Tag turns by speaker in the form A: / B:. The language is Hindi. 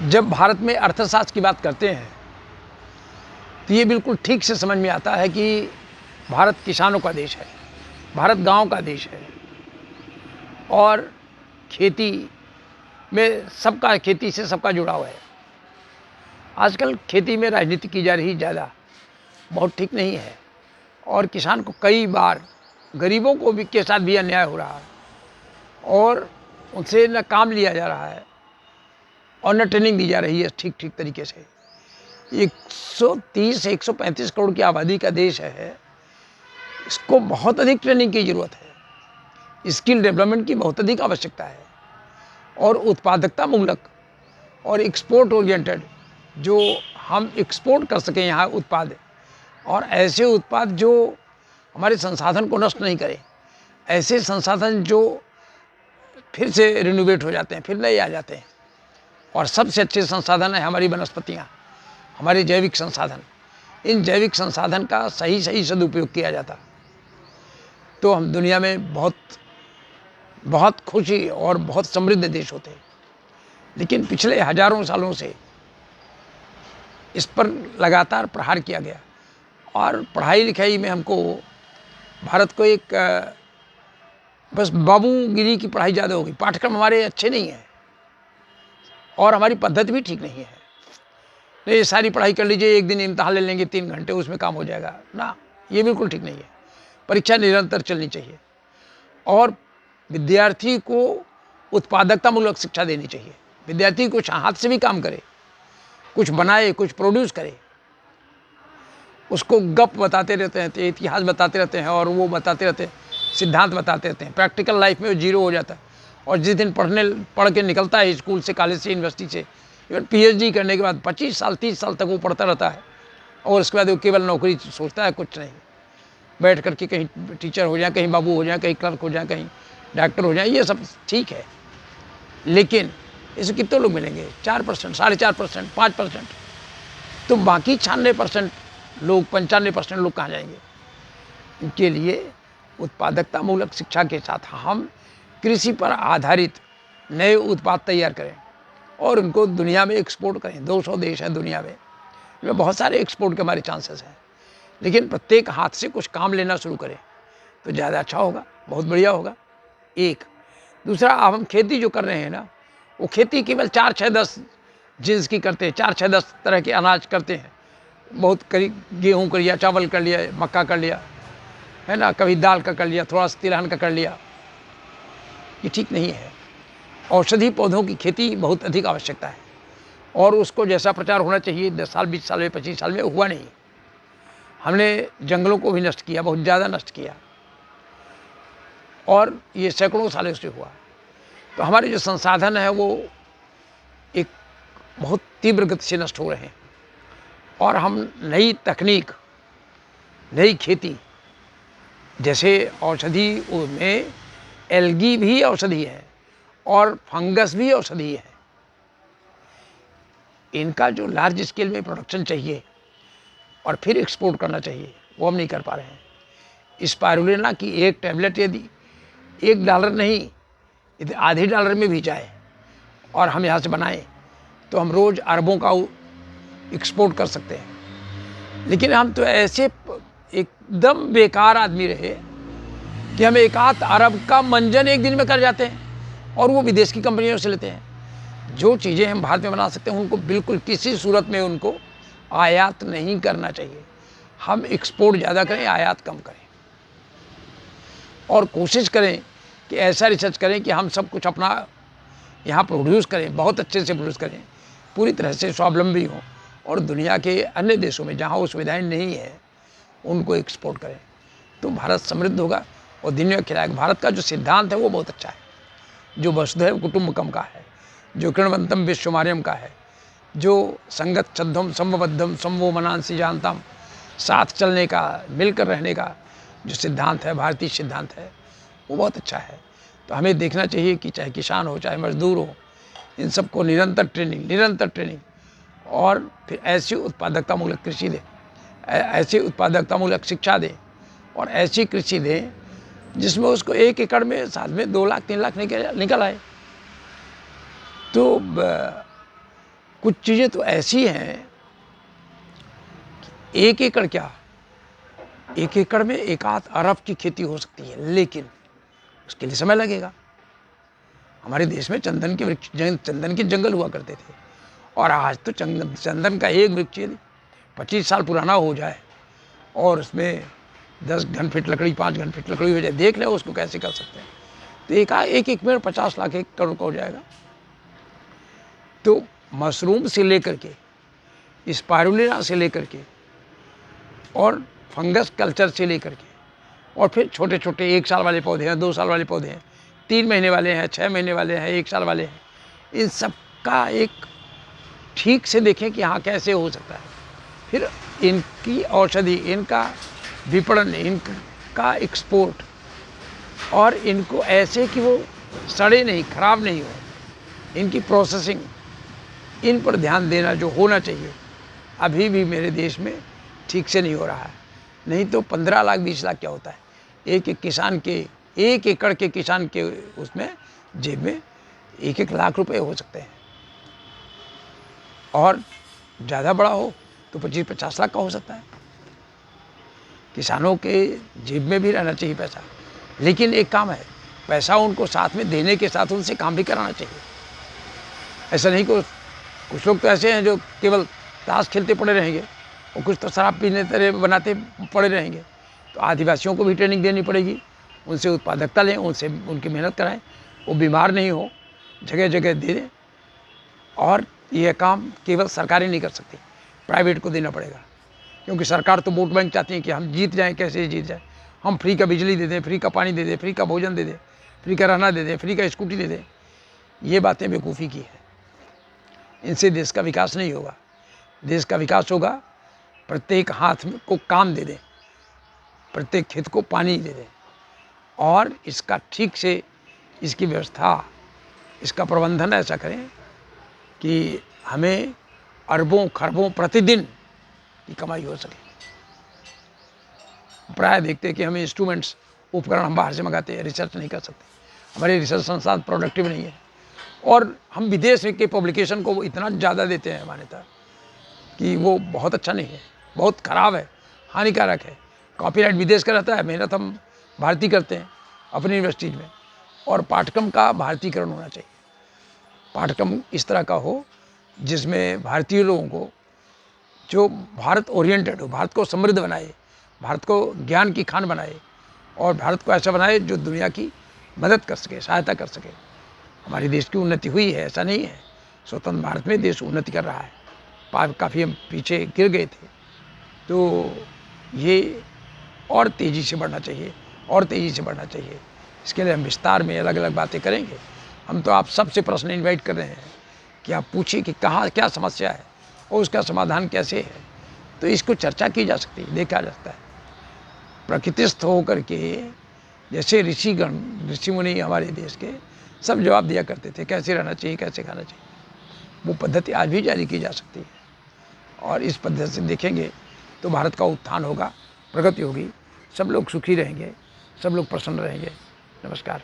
A: जब भारत में अर्थशास्त्र की बात करते हैं तो ये बिल्कुल ठीक से समझ में आता है कि भारत किसानों का देश है, भारत गांव का देश है और खेती में सबका, खेती से सबका जुड़ाव है। आजकल खेती में राजनीति की जा रही ज़्यादा, बहुत ठीक नहीं है और किसान को कई बार, गरीबों को भी के साथ भी अन्याय हो रहा है और उनसे न काम लिया जा रहा है और न ट्रेनिंग दी जा रही है ठीक ठीक तरीके से। 130 से 135 करोड़ की आबादी का देश है, इसको बहुत अधिक ट्रेनिंग की ज़रूरत है, स्किल डेवलपमेंट की बहुत अधिक आवश्यकता है और उत्पादकता मूलक और एक्सपोर्ट ओरिएंटेड, जो हम एक्सपोर्ट कर सकें यहाँ उत्पाद, और ऐसे उत्पाद जो हमारे संसाधन को नष्ट नहीं करें, ऐसे संसाधन जो फिर से रिनोवेट हो जाते हैं, फिर नए आ जाते हैं। और सबसे अच्छे संसाधन है हमारी वनस्पतियाँ, हमारे जैविक संसाधन। इन जैविक संसाधन का सही सही सदुपयोग किया जाता तो हम दुनिया में बहुत बहुत खुशी और बहुत समृद्ध देश होते हैं। लेकिन पिछले हजारों सालों से इस पर लगातार प्रहार किया गया और पढ़ाई लिखाई में हमको भारत को एक बस बाबूगिरी की पढ़ाई ज़्यादा होगी। पाठ्यक्रम हमारे अच्छे नहीं हैं और हमारी पद्धति भी ठीक नहीं है। नहीं, ये सारी पढ़ाई कर लीजिए, एक दिन इम्तहान ले लेंगे 3 घंटे, उसमें काम हो जाएगा ना, ये बिल्कुल ठीक नहीं है। परीक्षा निरंतर चलनी चाहिए और विद्यार्थी को उत्पादकतामूलक शिक्षा देनी चाहिए। विद्यार्थी कुछ हाथ से भी काम करे, कुछ बनाए, कुछ प्रोड्यूस करे। उसको गप बताते रहते हैं, तो इतिहास बताते रहते हैं और वो बताते रहते हैं, सिद्धांत बताते रहते हैं। प्रैक्टिकल लाइफ में वो जीरो हो जाता है और जिस दिन पढ़ के निकलता है स्कूल से, कॉलेज से, यूनिवर्सिटी से, इवन PhD करने के बाद 25 साल 30 साल तक वो पढ़ता रहता है और उसके बाद वो केवल नौकरी सोचता है, कुछ नहीं। बैठ करके कहीं टीचर हो जाए, कहीं बाबू हो जाए, कहीं क्लर्क हो जाए, कहीं डॉक्टर हो जाए, ये सब ठीक है। लेकिन इसे कितने लोग मिलेंगे? 4%, 4.5%, 5%। तो बाकी 96% लोग, 95% लोग कहाँ जाएंगे? इनके लिए उत्पादकतामूलक शिक्षा के साथ हम कृषि पर आधारित नए उत्पाद तैयार करें और उनको दुनिया में एक्सपोर्ट करें। 200 देश हैं दुनिया में, इनमें बहुत सारे एक्सपोर्ट के हमारे चांसेस हैं। लेकिन प्रत्येक हाथ से कुछ काम लेना शुरू करें तो ज़्यादा अच्छा होगा, बहुत बढ़िया होगा। एक दूसरा, अब हम खेती जो कर रहे हैं ना, वो खेती केवल 4, 6, 10 जिन्स की करते हैं, 4, 6, 10 तरह के अनाज करते हैं। बहुत करीब गेहूँ कर लिया, चावल कर लिया, मक्का कर लिया, है ना, कभी दाल का कर लिया, थोड़ा सा तिलहन का कर लिया। ये ठीक नहीं है। औषधि पौधों की खेती बहुत अधिक आवश्यकता है और उसको जैसा प्रचार होना चाहिए 10 साल, 20 साल में, 25 साल में हुआ नहीं। हमने जंगलों को भी नष्ट किया, बहुत ज़्यादा नष्ट किया और ये सैकड़ों सालों से हुआ। तो हमारे जो संसाधन है वो एक बहुत तीव्र गति से नष्ट हो रहे हैं और हम नई तकनीक, नई खेती, जैसे औषधि में एल्गी भी औषधि है और फंगस भी औषधि है। इनका जो लार्ज स्केल में प्रोडक्शन चाहिए और फिर एक्सपोर्ट करना चाहिए, वो हम नहीं कर पा रहे हैं। स्पाइरुलिना की एक टैबलेट यदि $1 नहीं, यदि आधे $1 में भी जाए और हम यहाँ से बनाएं तो हम रोज़ अरबों का एक्सपोर्ट कर सकते हैं। लेकिन हम तो ऐसे एकदम बेकार आदमी रहे कि हम 1 अरब का मंजन एक दिन में कर जाते हैं और वो विदेश की कंपनियों से लेते हैं। जो चीज़ें हम भारत में बना सकते हैं उनको बिल्कुल किसी सूरत में उनको आयात नहीं करना चाहिए। हम एक्सपोर्ट ज़्यादा करें, आयात कम करें और कोशिश करें कि ऐसा रिसर्च करें कि हम सब कुछ अपना यहाँ प्रोड्यूस करें, बहुत अच्छे से प्रोड्यूस करें, पूरी तरह से स्वावलंबी हों और दुनिया के अन्य देशों में जहाँ वो सुविधाएँ नहीं है उनको एक्सपोर्ट करें तो भारत समृद्ध होगा और दुनिया खिलाएगा। भारत का जो सिद्धांत है वो बहुत अच्छा है, जो वसुधैव कुटुंबकम का है, जो कृणवंतम विश्वमार्यम का है, जो संगत छद्धम समबद्धम समवो मनांसी जानतम, साथ चलने का, मिलकर रहने का जो सिद्धांत है, भारतीय सिद्धांत है, वो बहुत अच्छा है। तो हमें देखना चाहिए कि चाहे किसान हो, चाहे मजदूर हो, इन सबको निरंतर ट्रेनिंग और फिर ऐसी उत्पादकतामूलक कृषि दें, ऐसी उत्पादकतामूलक शिक्षा दें और ऐसी कृषि दें जिसमें उसको 1 एकड़ में साल में 2 लाख 3 लाख निकल आए। तो कुछ चीज़ें तो ऐसी हैं, एक एकड़ क्या, एक एकड़ में 1-8 अरब की खेती हो सकती है, लेकिन उसके लिए समय लगेगा। हमारे देश में चंदन के वृक्ष, चंदन के जंगल हुआ करते थे, और आज तो चंदन का एक वृक्ष यदि 25 साल पुराना हो जाए और उसमें 10 घन फीट लकड़ी, 5 घन फीट लकड़ी हो जाए, देख ले उसको कैसे कर सकते हैं। तो एक पेड़ 50 लाख एकड़ का हो जाएगा। तो मशरूम से लेकर के, स्पाइरुलिना से लेकर के, और फंगस कल्चर से लेकर के, और फिर छोटे छोटे 1 साल वाले पौधे हैं, 2 साल वाले पौधे हैं, 3 महीने वाले हैं, 6 महीने वाले हैं, 1 साल वाले हैं, इन सब का एक ठीक से देखें कि हाँ कैसे हो सकता है। फिर इनकी औषधि, इनका विपणन, इनका एक्सपोर्ट, और इनको ऐसे कि वो सड़े नहीं, खराब नहीं हो, इनकी प्रोसेसिंग, इन पर ध्यान देना जो होना चाहिए, अभी भी मेरे देश में ठीक से नहीं हो रहा है। नहीं तो 15 लाख 20 लाख क्या होता है, एक किसान के, 1 एकड़ के किसान के उसमें जेब में 1-1 लाख रुपए हो सकते हैं, और ज़्यादा बड़ा हो तो 25-50 लाख का हो सकता है। किसानों के जेब में भी रहना चाहिए पैसा, लेकिन एक काम है, पैसा उनको साथ में देने के साथ उनसे काम भी कराना चाहिए। ऐसा नहीं कि कुछ लोग तो ऐसे हैं जो केवल ताश खेलते पड़े रहेंगे, और कुछ तो शराब पीने तरह बनाते पड़े रहेंगे। तो आदिवासियों को भी ट्रेनिंग देनी पड़ेगी, उनसे उत्पादकता लें, उनसे उनकी मेहनत कराएं, वो बीमार नहीं हो, जगह जगह दे दें। और यह काम केवल सरकारें नहीं कर सकती, प्राइवेट को देना पड़ेगा, क्योंकि सरकार तो वोट बैंक चाहती है कि हम जीत जाएं, कैसे जीत जाएं, हम फ्री का बिजली दे दें, फ्री का पानी दे दें, फ्री का भोजन दे दें, फ्री का रहना दे दें, फ्री का स्कूटी दे दें। ये बातें बेवकूफ़ी की है, इनसे देश का विकास नहीं होगा। देश का विकास होगा, प्रत्येक हाथ में को काम दे दें, प्रत्येक खेत को पानी दे दें, और इसका ठीक से इसकी व्यवस्था, इसका प्रबंधन ऐसा करें कि हमें अरबों खरबों प्रतिदिन की कमाई हो सके। प्राय देखते हैं कि हमें इंस्ट्रूमेंट्स, उपकरण हम बाहर से मंगाते हैं, रिसर्च नहीं कर सकते, हमारे रिसर्च संस्थान प्रोडक्टिव नहीं है, और हम विदेश के पब्लिकेशन को इतना ज़्यादा देते हैं मान्यता कि वो बहुत अच्छा नहीं है, बहुत ख़राब है, हानिकारक है। कॉपीराइट विदेश का रहता है, मेहनत हम भारतीय करते हैं अपनी यूनिवर्सिटीज में, और पाठ्यक्रम का भारतीयकरण होना चाहिए। पाठ्यक्रम इस तरह का हो जिसमें भारतीय लोगों को, जो भारत ओरिएंटेड हो, भारत को समृद्ध बनाए, भारत को ज्ञान की खान बनाए, और भारत को ऐसा बनाए जो दुनिया की मदद कर सके, सहायता कर सके। हमारे देश की उन्नति हुई है, ऐसा नहीं है, स्वतंत्र भारत में देश उन्नति कर रहा है, काफ़ी हम पीछे गिर गए थे। तो ये और तेज़ी से बढ़ना चाहिए, और तेज़ी से बढ़ना चाहिए। इसके लिए हम विस्तार में अलग अलग बातें करेंगे। हम तो आप सबसे प्रश्न इनवाइट कर रहे हैं कि आप पूछिए कि कहाँ क्या समस्या है और उसका समाधान कैसे है, तो इसको चर्चा की जा सकती है, देखा जा सकता है। प्रकृतिस्थ होकर के, जैसे ऋषि मुनि हमारे देश के सब जवाब दिया करते थे, कैसे रहना चाहिए, कैसे खाना चाहिए, वो पद्धति आज भी जारी की जा सकती है, और इस पद्धति से देखेंगे तो भारत का उत्थान होगा, प्रगति होगी, सब लोग सुखी रहेंगे, सब लोग प्रसन्न रहेंगे। नमस्कार।